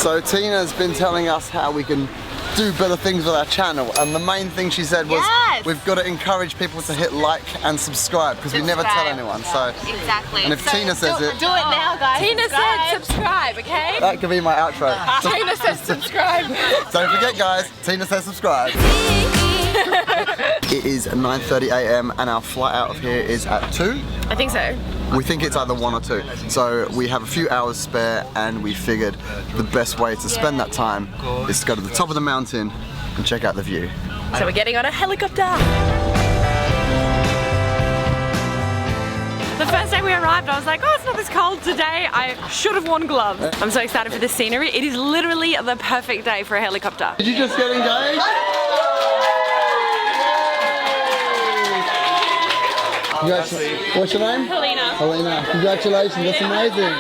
So Tina's been telling us how we can do better things with our channel, and the main thing she said was we've got to encourage people to hit like and subscribe because we never tell anyone. So exactly. And if Tina says it, do it now, guys. Tina said subscribe, okay? that could be my outro. Tina says subscribe. Don't forget, guys. Tina says subscribe. It is 9:30 AM and our flight out of here is at 2. I think so. We think it's either 1 or 2. So we have a few hours spare and we figured the best way to spend that time is to go to the top of the mountain and check out the view. So we're getting on a helicopter. The first day we arrived, I was like, oh, it's not this cold today. I should have worn gloves. I'm so excited for the scenery. It is literally the perfect day for a helicopter. Did you just get engaged? What's your name? Helena. Helena. Congratulations, that's amazing.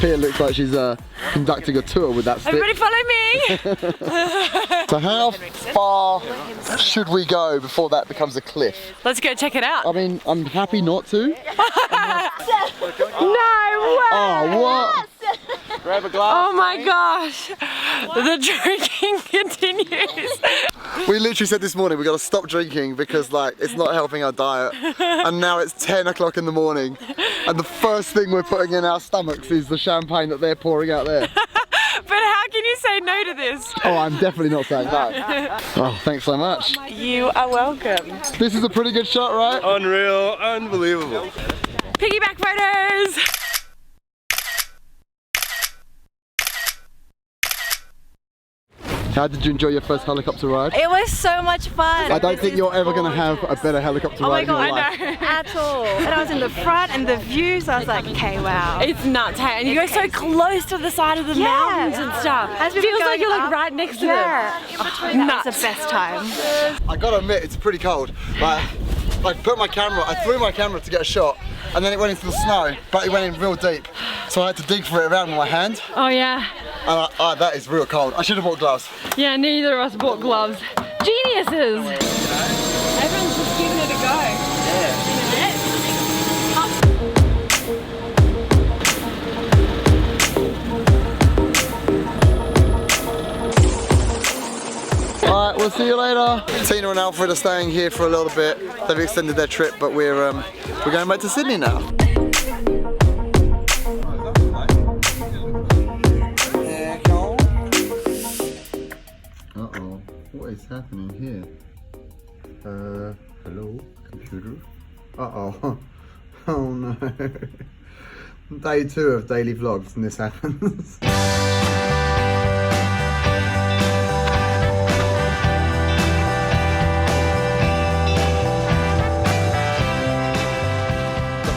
It looks like she's conducting a tour with that stick. Everybody follow me! So how far should we go before that becomes a cliff? Let's go check it out. I mean, I'm happy not to. No way! Oh, what? Grab a glass. Oh my gosh! The drinking continues. We literally said this morning we got to stop drinking because like it's not helping our diet, and now it's 10 o'clock in the morning and the first thing we're putting in our stomachs is the champagne that they're pouring out there. But how can you say no to this? Oh, I'm definitely not saying no. Oh, thanks so much. You are welcome. This is a pretty good shot, right? Unreal, unbelievable. Piggyback photos! How did you enjoy your first helicopter ride? It was so much fun. I don't think you're ever going to have a better helicopter ride in your life. I know. At all. And I was in the front and the views, I was like, okay, wow. It's nuts, hey? And you go so close to the side of the mountains and stuff. As we Feels were like you're going like up, right next to That nuts. was the best time. I gotta admit, it's pretty cold. Like, I threw my camera to get a shot, and then it went into the snow, but it went in real deep. So I had to dig for it around with my hand. Oh yeah. And that is real cold. I should have bought gloves. Yeah, neither of us bought gloves. Geniuses! Everyone's just giving it a go. Alright, we'll see you later. Tina and Alfred are staying here for a little bit. They've extended their trip, but we're going back to Sydney now. Uh-oh, what is happening here? Hello, computer? Uh-oh. Oh no. Day 2 of daily vlogs and this happens. The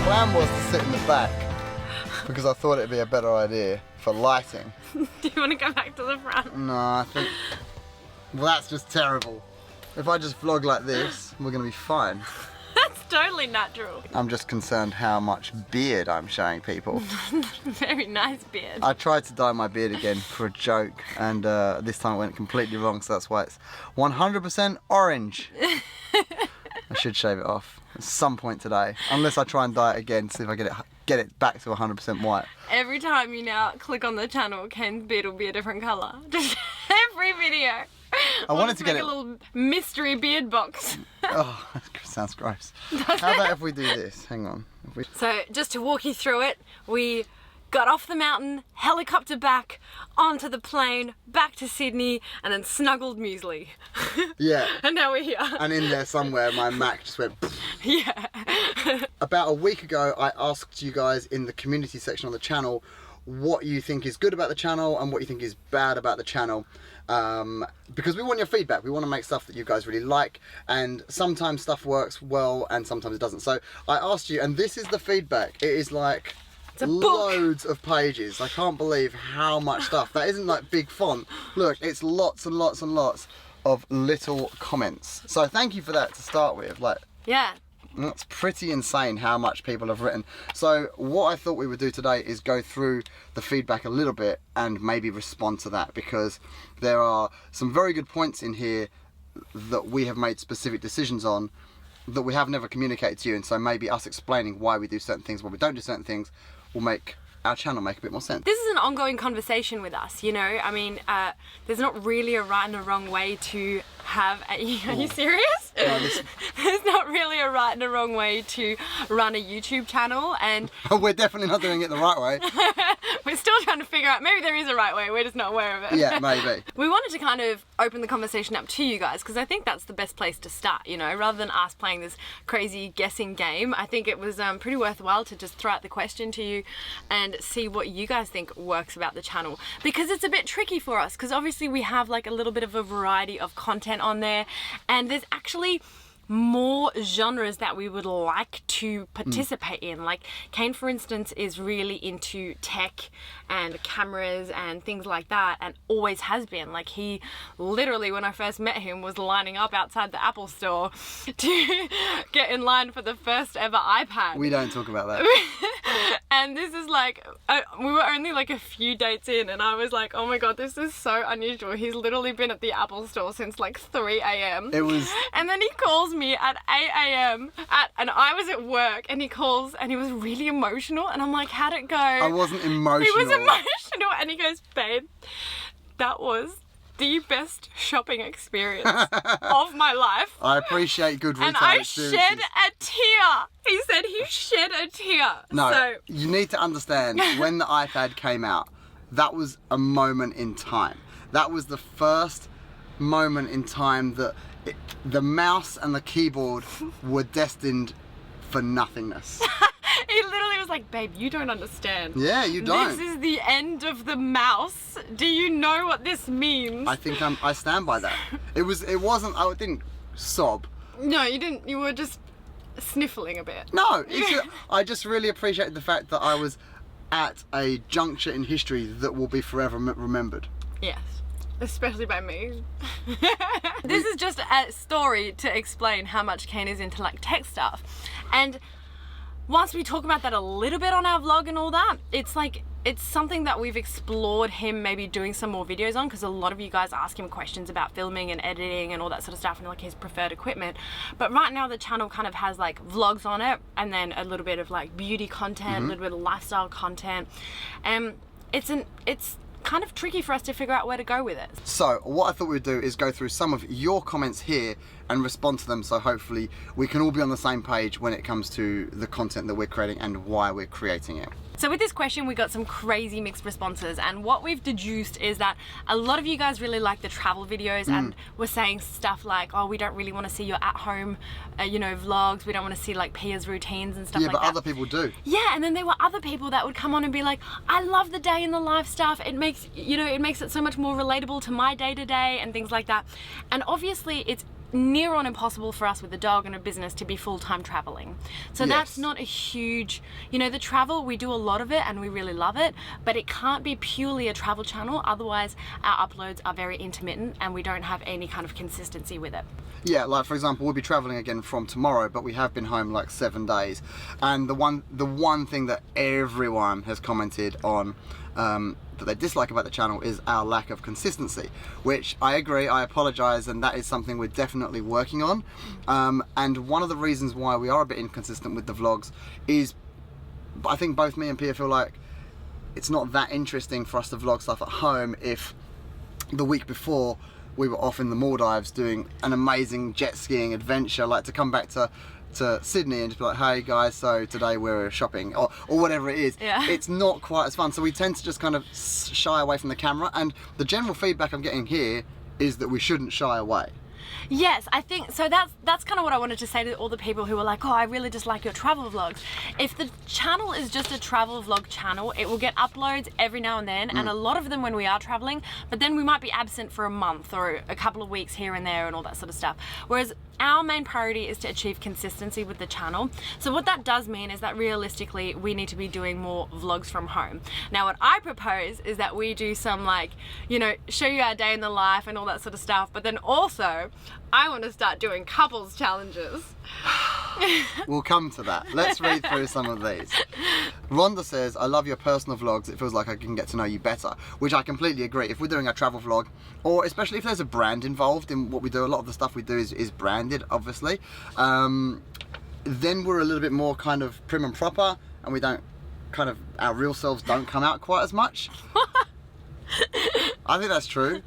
plan was to sit in the back because I thought it'd be a better idea for lighting. Do you want to go back to the front? No, I think, well, that's just terrible. If I just vlog like this, we're gonna be fine. That's totally natural. I'm just concerned how much beard I'm showing people. Very nice beard. I tried to dye my beard again for a joke, and this time it went completely wrong, so that's why it's 100% orange. I should shave it off at some point today, unless I try and dye it again, see if I get it back to 100% white. Every time you now click on the channel, Kane's beard will be a different colour. Just every video. I wanted to get a little mystery beard box. Oh, that sounds gross. How about if we do this? Hang on. So just to walk you through it, we got off the mountain, helicopter back, onto the plane, back to Sydney, and then snuggled muesli. Yeah. And now we're here. And in there somewhere, my Mac just went. Yeah. about a week ago, I asked you guys in the community section on the channel what you think is good about the channel and what you think is bad about the channel. Because we want your feedback. We want to make stuff that you guys really like, and sometimes stuff works well and sometimes it doesn't. So I asked you, and this is the feedback. It is like loads of pages. I can't believe how much stuff. That isn't like big font. Look, it's lots and lots and lots of little comments. So thank you for that to start with. Like, Yeah. it's pretty insane how much people have written. So what I thought we would do today is go through the feedback a little bit and maybe respond to that, because there are some very good points in here that we have made specific decisions on that we have never communicated to you, and so maybe us explaining why we do certain things, why we don't do certain things, will make our channel make a bit more sense. This is an ongoing conversation with us, you know. I mean, there's not really a right and a wrong way to have are you serious? No, There's not really a right and a wrong way to run a YouTube channel, and we're definitely not doing it the right way. we're still trying to figure out, maybe there is a right way, we're just not aware of it. Yeah, maybe. We wanted to kind of open the conversation up to you guys, because I think that's the best place to start, you know, rather than us playing this crazy guessing game. I think it was pretty worthwhile to just throw out the question to you and see what you guys think works about the channel, because it's a bit tricky for us, because obviously we have like a little bit of a variety of content on there, and there's actually more genres that we would like to participate in. Like Kane, for instance, is really into tech and cameras and things like that, and always has been. Like, he literally, when I first met him, was lining up outside the Apple store to get in line for the first ever iPad. We don't talk about that. And this is like, we were only like a few dates in, and I was like, oh my god, this is so unusual. He's literally been at the Apple store since like 3 a.m. It was... And then he calls me at 8 a.m. and I was at work, and he calls and he was really emotional, and I'm like, how'd it go? I wasn't emotional. He was emotional, and he goes, babe, that was the best shopping experience of my life. I appreciate good retail And I experiences. shed a tear. He said he shed a tear. No, So, you need to understand, when the iPad came out, that was a moment in time. That was the first moment in time that the mouse and the keyboard were destined for nothingness. he literally was like, babe, you don't understand. Yeah, you don't. This is the end of the mouse. Do you know what this means? I think I stand by that. It wasn't, I didn't sob. No, you didn't. You were just sniffling a bit. No, I just really appreciated the fact that I was at a juncture in history that will be forever remembered. Yes. Especially by me. This is just a story to explain how much Kane is into like tech stuff. And once we talk about that a little bit on our vlog and all that, it's like, it's something that we've explored him maybe doing some more videos on, because a lot of you guys ask him questions about filming and editing and all that sort of stuff, and like his preferred equipment. But right now the channel kind of has like vlogs on it, and then a little bit of like beauty content, a little bit of lifestyle content. It's kind of tricky for us to figure out where to go with it. So what I thought we'd do is go through some of your comments here and respond to them, so hopefully we can all be on the same page when it comes to the content that we're creating and why we're creating it. So with this question, we got some crazy mixed responses, and what we've deduced is that a lot of you guys really like the travel videos and were saying stuff like, oh, we don't really want to see your at-home, vlogs. We don't want to see like Pia's routines and stuff like that. Yeah, but other people do. Yeah, and then there were other people that would come on and be like, I love the day in the life stuff. It makes, it makes it so much more relatable to my day-to-day and things like that. And obviously it's near on impossible for us with a dog and a business to be full-time traveling. So that's not a huge, the travel, we do a lot of it and we really love it, but it can't be purely a travel channel, otherwise our uploads are very intermittent and we don't have any kind of consistency with it. Yeah, like for example, we'll be traveling again from tomorrow, but we have been home like 7 days. And the one thing that everyone has commented on that they dislike about the channel is our lack of consistency, which I agree, I apologize, and that is something we're definitely working on. And one of the reasons why we are a bit inconsistent with the vlogs is, I think both me and Pia feel like it's not that interesting for us to vlog stuff at home if the week before we were off in the Maldives doing an amazing jet skiing adventure, like to come back to Sydney and just be like, hey guys, so today we're shopping, or whatever it is. Yeah. It's not quite as fun, so we tend to just kind of shy away from the camera, and the general feedback I'm getting here is that we shouldn't shy away. Yes, I think so. That's kind of what I wanted to say to all the people who were like, oh, I really just like your travel vlogs. If the channel is just a travel vlog channel, it will get uploads every now and then, and a lot of them when we are traveling, but then we might be absent for a month or a couple of weeks here and there and all that sort of stuff. Whereas our main priority is to achieve consistency with the channel. So what that does mean is that realistically we need to be doing more vlogs from home. Now what I propose is that we do some, like, you know, show you our day in the life and all that sort of stuff, but then also I want to start doing couples challenges. We'll come to that. Let's read through some of these. Rhonda says, I love your personal vlogs. It feels like I can get to know you better, which I completely agree. If we're doing a travel vlog, or especially if there's a brand involved in what we do, a lot of the stuff we do is branded, obviously. Then we're a little bit more kind of prim and proper, and we don't kind of, our real selves don't come out quite as much. I think that's true.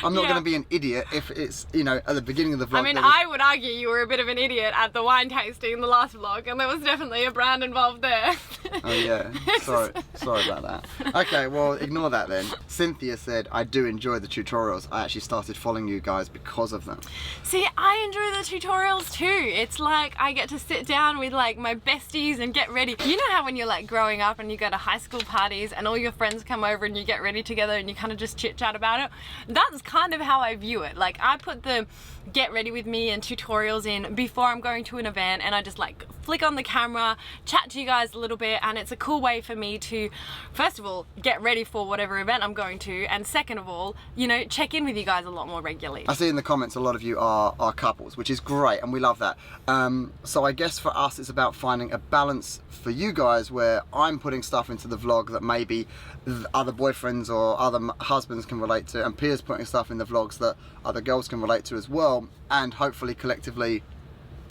I'm not going to be an idiot if it's, you know, at the beginning of the vlog. I mean, I would argue you were a bit of an idiot at the wine tasting in the last vlog, and there was definitely a brand involved there. Oh yeah, sorry about that. Okay, well, ignore that then. Cynthia said, I do enjoy the tutorials. I actually started following you guys because of them. See, I enjoy the tutorials too. It's like I get to sit down with like my besties and get ready. You know how when you're like growing up and you go to high school parties and all your friends come over and you get ready together and you kind of just chit chat about it? That's kind of how I view it. Like, I put the get ready with me and tutorials in before I'm going to an event, and I just like flick on the camera, chat to you guys a little bit, and it's a cool way for me to, first of all, get ready for whatever event I'm going to, and second of all, you know, check in with you guys a lot more regularly. I see in the comments a lot of you are couples, which is great, and we love that. So I guess for us it's about finding a balance for you guys where I'm putting stuff into the vlog that maybe other boyfriends or other husbands can relate to, and Pia's putting stuff in the vlogs that other girls can relate to as well, and hopefully collectively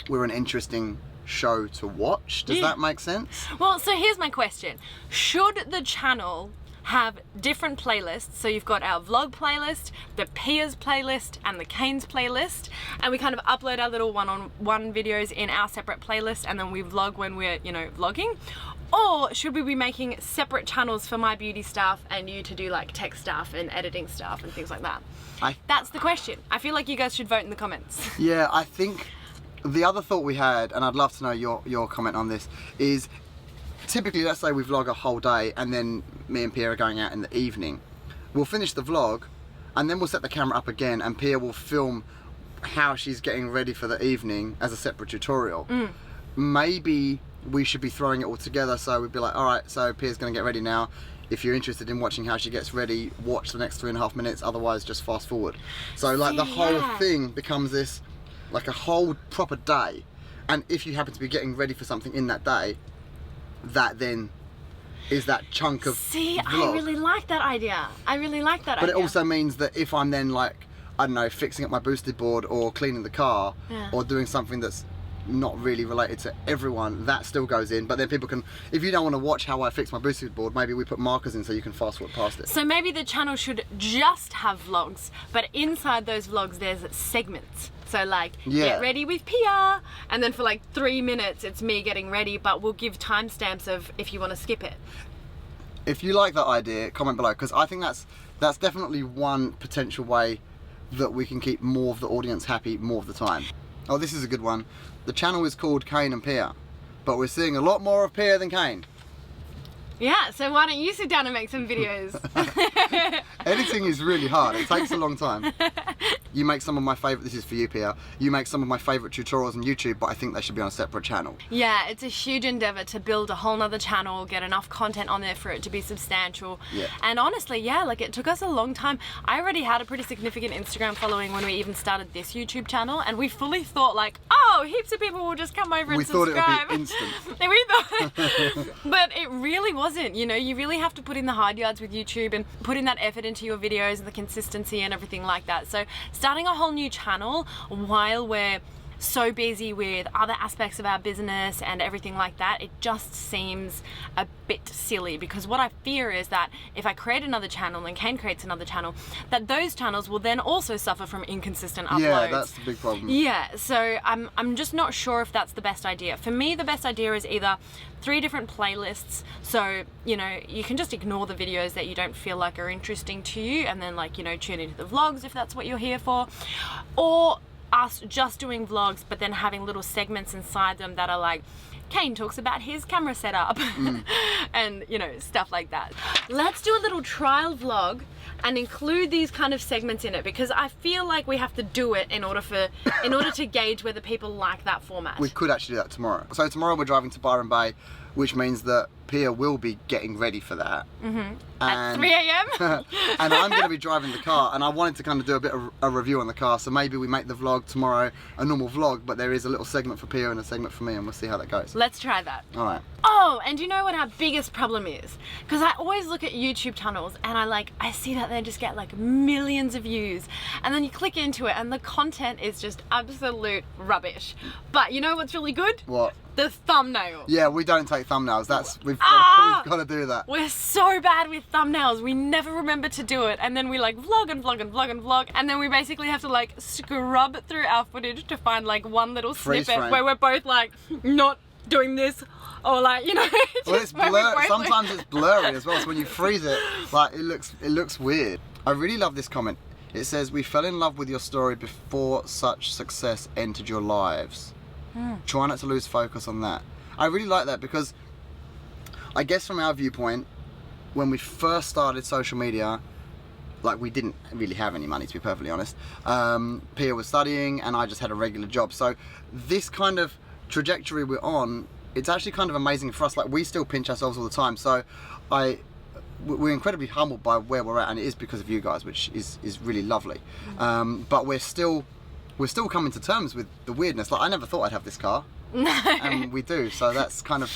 we're an interesting show to watch. Does that make sense? Well, so here's my question. Should the channel have different playlists? So you've got our vlog playlist, the Pia's playlist, and the Kane's playlist, and we kind of upload our little one-on-one videos in our separate playlist, and then we vlog when we're, you know, vlogging? Or should we be making separate channels for my beauty stuff and you to do like tech stuff and editing stuff and things like that? That's the question. I feel like you guys should vote in the comments. Yeah, I think the other thought we had, and I'd love to know your comment on this, is typically, let's say we vlog a whole day and then me and Pia are going out in the evening. We'll finish the vlog and then we'll set the camera up again and Pia will film how she's getting ready for the evening as a separate tutorial. Maybe we should be throwing it all together, so we'd be like, alright, so Pia's gonna get ready now. If you're interested in watching how she gets ready, watch the next 3.5 minutes, otherwise just fast forward. So like the whole thing becomes this, like a whole proper day, and if you happen to be getting ready for something in that day, that then is that chunk of vlog. I really like that idea. I really like that idea. But it also means that if I'm then like, I don't know, fixing up my boosted board or cleaning the car or doing something that's not really related to everyone, that still goes in, but then people can, if you don't want to watch how I fix my boosted board, maybe we put markers in so you can fast forward past it. So maybe the channel should just have vlogs, but inside those vlogs there's segments. So like, get ready with Pia, and then for like 3 minutes it's me getting ready, but we'll give timestamps of if you want to skip it. If you like that idea, comment below, because I think that's definitely one potential way that we can keep more of the audience happy more of the time. Oh, this is a good one. The channel is called Kane and Pia, but we're seeing a lot more of Pia than Kane. Yeah, so why don't you sit down and make some videos? Editing is really hard. It takes a long time. You make some of my favourite, this is for you, Pia, you make some of my favourite tutorials on YouTube, but I think they should be on a separate channel. Yeah, it's a huge endeavour to build a whole nother channel, get enough content on there for it to be substantial. Yeah. And honestly, yeah, like it took us a long time. I already had a pretty significant Instagram following when we even started this YouTube channel, and we fully thought like, oh, heaps of people will just come over and subscribe. We thought it would be instant. And we thought, but it really wasn't. You know, you really have to put in the hard yards with YouTube and put in that effort into your videos and the consistency and everything like that. So starting a whole new channel while we're so busy with other aspects of our business and everything like that, it just seems a bit silly, because what I fear is that if I create another channel and Kane creates another channel, that those channels will then also suffer from inconsistent uploads. Yeah, that's the big problem. Yeah, so I'm just not sure if that's the best idea. For me, the best idea is either 3 different playlists, so you know, you can just ignore the videos that you don't feel like are interesting to you and then, like, you know, tune into the vlogs if that's what you're here for, or us just doing vlogs, but then having little segments inside them that are like, Kane talks about his camera setup and, you know, stuff like that. Let's do a little trial vlog and include these kind of segments in it, because I feel like we have to do it in order to gauge whether people like that format. We could actually do that tomorrow. So tomorrow we're driving to Byron Bay, which means that Pia will be getting ready for that. At 3 a.m. And I'm going to be driving the car, and I wanted to kind of do a bit of a review on the car, so maybe we make the vlog tomorrow a normal vlog, but there is a little segment for Pia and a segment for me, and we'll see how that goes. Let's try that. Alright. Oh, and you know what our biggest problem is? Because I always look at YouTube channels and I see that they just get like millions of views, and then you click into it and the content is just absolute rubbish. But you know what's really good? What? The thumbnail. Yeah, we don't take thumbnails. We've got to do that. We're so bad with thumbnails. We never remember to do it, and then we like vlog and vlog and vlog and vlog, and then we basically have to like scrub through our footage to find like one little Freeze snippet frame. where we're both like not doing this, or like, you know. Well, it's blurry. Sometimes it's blurry as well. So when you freeze it, like it looks weird. I really love this comment. It says, "We fell in love with your story before such success entered your lives. Try not to lose focus on that." I really like that, because I guess from our viewpoint, when we first started social media, like we didn't really have any money, to be perfectly honest. Pia was studying and I just had a regular job. So this kind of trajectory we're on, it's actually kind of amazing for us. Like we still pinch ourselves all the time. So we're incredibly humbled by where we're at, and it is because of you guys, which is really lovely. But we're still coming to terms with the weirdness. Like I never thought I'd have this car. No. And we do, so that's kind of,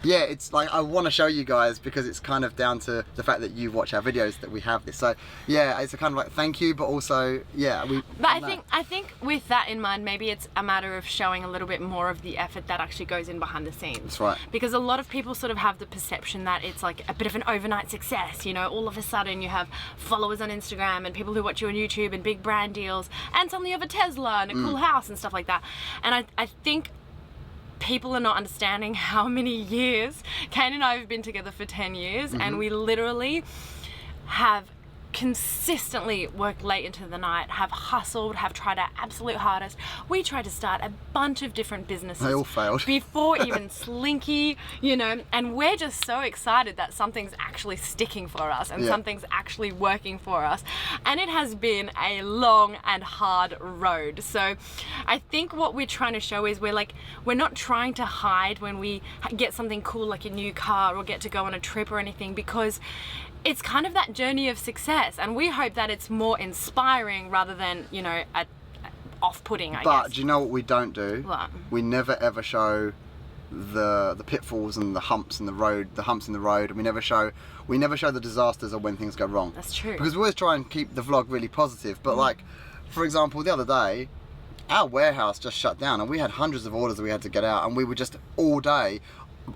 yeah, it's like I want to show you guys, because it's kind of down to the fact that you watch our videos that we have this. So yeah, it's a kind of like thank you, but also yeah, But I think with that in mind, maybe it's a matter of showing a little bit more of the effort that actually goes in behind the scenes. That's right. Because a lot of people sort of have the perception that it's like a bit of an overnight success, you know, all of a sudden you have followers on Instagram and people who watch you on YouTube and big brand deals, and suddenly you have a Tesla and a cool house and stuff like that. And I think people are not understanding how many years. Kane and I have been together for 10 years, and we literally have consistently worked late into the night, have hustled, have tried our absolute hardest. We tried to start a bunch of different businesses. They all failed. Before even Slinky, you know, and we're just so excited that something's actually sticking for us and something's actually working for us. And it has been a long and hard road. So I think what we're trying to show is we're not trying to hide when we get something cool like a new car or get to go on a trip or anything, because it's kind of that journey of success, and we hope that it's more inspiring rather than, you know, off-putting, I guess. But do you know what we don't do? What? We never ever show the pitfalls and the humps in the road, and we never show the disasters or when things go wrong. That's true. Because we always try and keep the vlog really positive. But like, for example, the other day, our warehouse just shut down, and we had hundreds of orders that we had to get out, and we were just all day,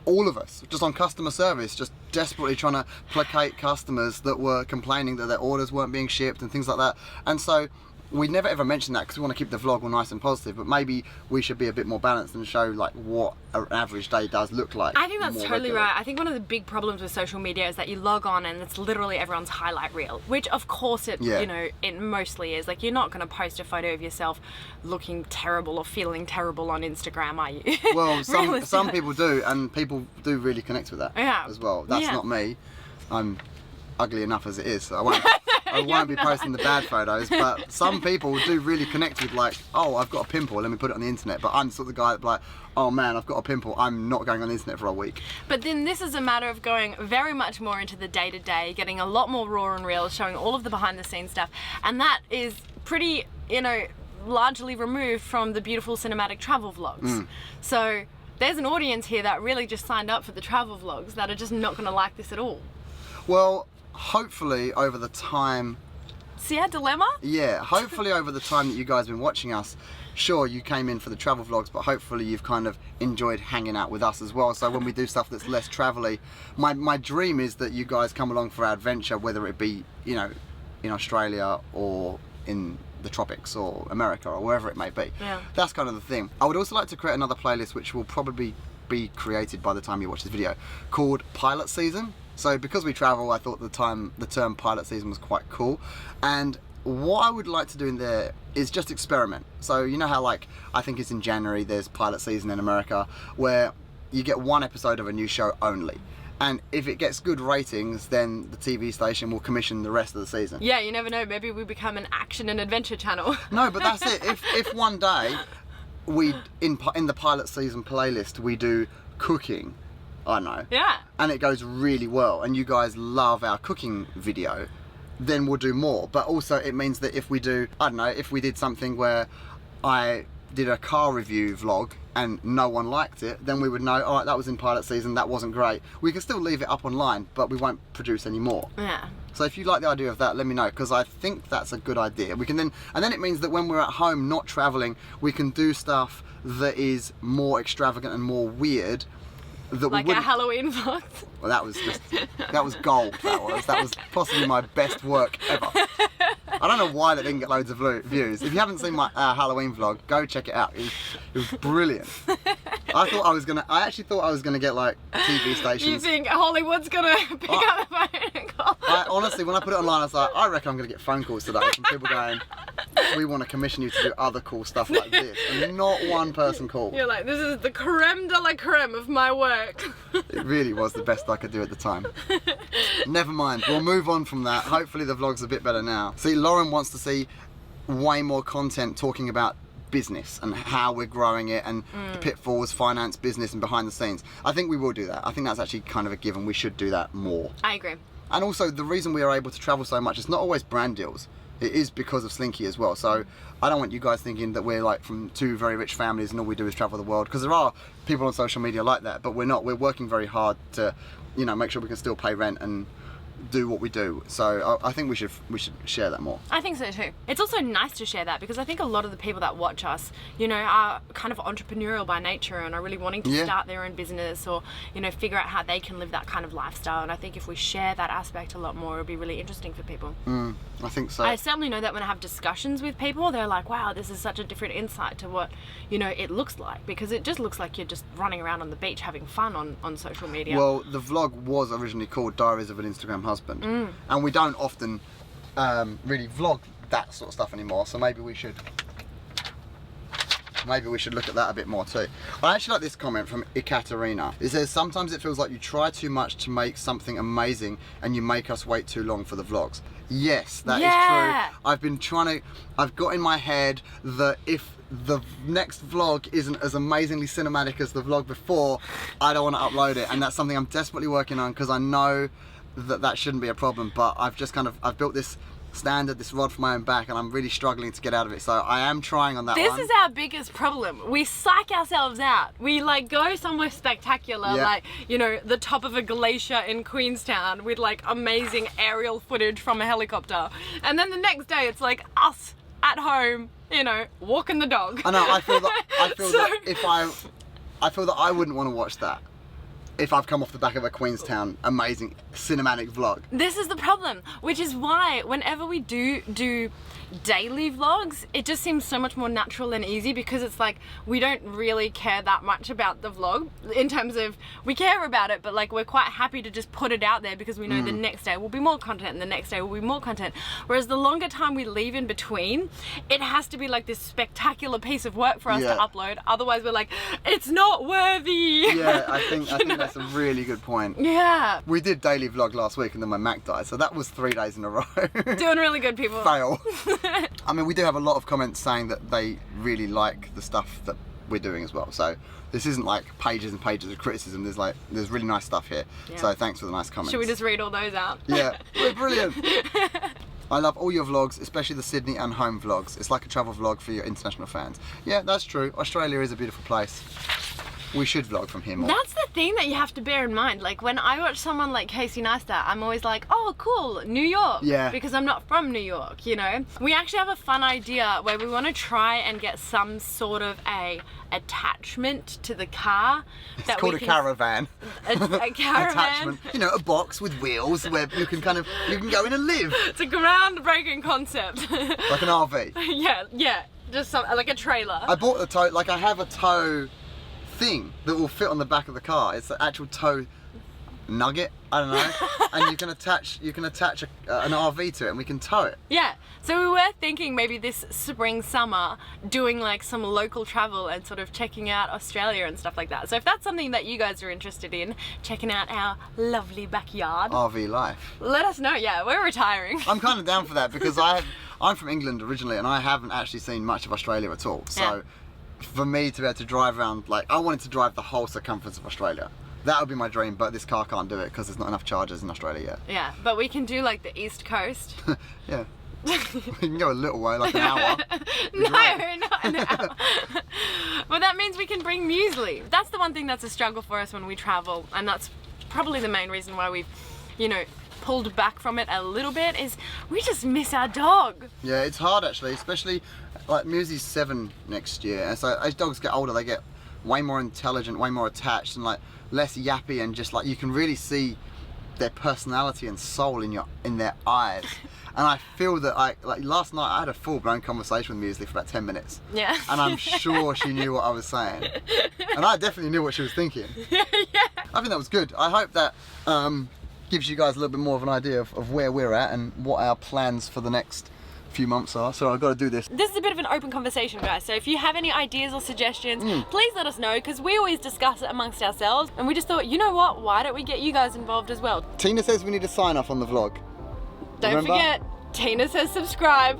all of us, just on customer service, just desperately trying to placate customers that were complaining that their orders weren't being shipped and things like that. And so we never ever mention that because we want to keep the vlog all nice and positive, but maybe we should be a bit more balanced and show like what an average day does look like. I think that's totally right. I think one of the big problems with social media is that you log on and it's literally everyone's highlight reel, which of course it, you know, it mostly is. Like, you're not going to post a photo of yourself looking terrible or feeling terrible on Instagram, are you? Well, some people do, and people do really connect with that as well. That's not me. I'm ugly enough as it is, so I won't be posting the bad photos, but some people do really connect with like, oh, I've got a pimple, let me put it on the internet. But I'm the sort of guy that like, oh man, I've got a pimple, I'm not going on the internet for a week. But then this is a matter of going very much more into the day-to-day, getting a lot more raw and real, showing all of the behind-the-scenes stuff, and that is pretty, you know, largely removed from the beautiful cinematic travel vlogs. So there's an audience here that really just signed up for the travel vlogs that are just not going to like this at all. Well, hopefully over the time... See our dilemma? Yeah, hopefully over the time that you guys have been watching us, sure, you came in for the travel vlogs, but hopefully you've kind of enjoyed hanging out with us as well. So when we do stuff that's less travel-y, my dream is that you guys come along for our adventure, whether it be, you know, in Australia or in the tropics or America or wherever it may be. Yeah. That's kind of the thing. I would also like to create another playlist, which will probably be created by the time you watch this video, called Pilot Season. So because we travel, I thought the term pilot season was quite cool. And what I would like to do in there is just experiment. So you know how, like, I think it's in January, there's pilot season in America where you get one episode of a new show only. And if it gets good ratings, then the TV station will commission the rest of the season. Yeah, you never know. Maybe we become an action and adventure channel. No, but that's it. If one day we in the pilot season playlist we do cooking, I know. Yeah. And it goes really well, and you guys love our cooking video, then we'll do more. But also it means that if we do, I don't know, if we did something where I did a car review vlog and no one liked it, then we would know, all right, that was in pilot season, that wasn't great. We can still leave it up online, but we won't produce any more. Yeah. So if you like the idea of that, let me know, because I think that's a good idea. We can then, and then it means that when we're at home, not traveling, we can do stuff that is more extravagant and more weird. That Like we our wouldn't. Halloween vlogs. Well, that was gold. That was possibly my best work ever. I don't know why that didn't get loads of views. If you haven't seen my Halloween vlog, go check it out. It was brilliant. I actually thought I was gonna get like TV stations. You think Hollywood's gonna pick up the phone and call? Honestly, when I put it online, I was like, I reckon I'm gonna get phone calls today from people going, we want to commission you to do other cool stuff like this. And not one person called. You're like, this is the creme de la creme of my work. It really was the best I could do at the time. Never mind, we'll move on from that. Hopefully the vlog's a bit better now. See, Lauren wants to see way more content talking about business and how we're growing it and the pitfalls, finance, business and behind the scenes. I think we will do that. I think that's actually kind of a given. We should do that more. I agree. And also the reason we are able to travel so much, it's not always brand deals. It is because of Slinky as well. So I don't want you guys thinking that we're like from two very rich families and all we do is travel the world, because there are people on social media like that, but we're not. We're working very hard to, you know, make sure we can still pay rent and do what we do. So I think we should share that more. I think so too. It's also nice to share that, because I think a lot of the people that watch us, you know, are kind of entrepreneurial by nature and are really wanting to start their own business or, you know, figure out how they can live that kind of lifestyle. And I think if we share that aspect a lot more, it'll be really interesting for people. I think so. I certainly know that when I have discussions with people, they're like, wow, this is such a different insight to what, you know, it looks like, because it just looks like you're just running around on the beach having fun on social media. Well, the vlog was originally called Diaries of an Instagram Husband, and we don't often really vlog that sort of stuff anymore, so maybe we should look at that a bit more too. I actually like this comment from Ekaterina. It says, sometimes it feels like you try too much to make something amazing and you make us wait too long for the vlogs. Yes, that is true. I've got in my head that if the next vlog isn't as amazingly cinematic as the vlog before, I don't want to upload it, and that's something I'm desperately working on, because I know that shouldn't be a problem, but I've built this standard, this rod for my own back, and I'm really struggling to get out of it, so I am trying on that one. This is our biggest problem. We psych ourselves out. We like go somewhere spectacular, like, you know, the top of a glacier in Queenstown with like amazing aerial footage from a helicopter, and then the next day it's like us at home, you know, walking the dog. I know, I feel that I wouldn't want to watch that if I've come off the back of a Queenstown amazing cinematic vlog. This is the problem, which is why whenever we do daily vlogs, it just seems so much more natural and easy, because it's like we don't really care that much about the vlog in terms of, we care about it, but like we're quite happy to just put it out there because we know the next day will be more content and the next day will be more content. Whereas the longer time we leave in between, it has to be like this spectacular piece of work for us to upload, otherwise we're like, it's not worthy. Yeah, I think that's a really good point. Yeah. We did daily vlog last week and then my Mac died, so that was 3 days in a row. Doing really good, people. Fail. I mean, we do have a lot of comments saying that they really like the stuff that we're doing as well, so this isn't like pages and pages of criticism. There's really nice stuff here, so thanks for the nice comments. Should we just read all those out? Yeah, we're brilliant. I love all your vlogs, especially the Sydney and home vlogs. It's like a travel vlog for your international fans. Yeah, that's true. Australia is a beautiful place. We should vlog from here more. That's the thing that you have to bear in mind. Like when I watch someone like Casey Neistat, I'm always like, oh cool, New York. Yeah. Because I'm not from New York, you know? We actually have a fun idea where we want to try and get some sort of a attachment to the car. It's called a caravan. A caravan. Attachment. You know, a box with wheels where you can go in and live. It's a groundbreaking concept. Like an RV. Yeah. Just like a trailer. I bought the tow, like I have a tow thing that will fit on the back of the car. It's the actual tow nugget, I don't know, and you can attach an RV to it and we can tow it. Yeah, So we were thinking maybe this spring, summer, doing like some local travel and sort of checking out Australia and stuff like that. So if that's something that you guys are interested in, checking out our lovely backyard, RV life. let us know. Yeah, we're retiring. I'm kind of down for that because I'm from England originally and I haven't actually seen much of Australia at all. So Yeah. for me to be able to drive around, like I wanted to drive the whole circumference of Australia. That would be my dream, but this car can't do it because there's not enough chargers in Australia yet. Yeah, but we can do like the East Coast. Yeah. We can go a little way, like an hour. No, not an hour. But that means we can bring muesli. That's the one thing that's a struggle for us when we travel, and that's probably the main reason why we've, you know, pulled back from it a little bit, is we just miss our dog. Yeah, it's hard actually, especially like Muesli's 7 next year, and so as dogs get older, they get way more intelligent, way more attached, and like less yappy, and just like you can really see their personality and soul in their eyes. And I feel that like last night I had a full-blown conversation with Muesli for about 10 minutes. Yeah. And I'm sure she knew what I was saying. And I definitely knew what she was thinking. Yeah. I think that was good. I hope that gives you guys a little bit more of an idea of where we're at and what our plans for the next few months are. So I've got to do this. This is a bit of an open conversation, guys, so if you have any ideas or suggestions, please let us know, because we always discuss it amongst ourselves, and we just thought, you know what, why don't we get you guys involved as well? Tina says we need a sign off on the vlog. Don't Remember? forget, Tina says subscribe.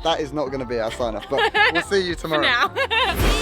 That is not going to be our sign off, but we'll see you For tomorrow. now.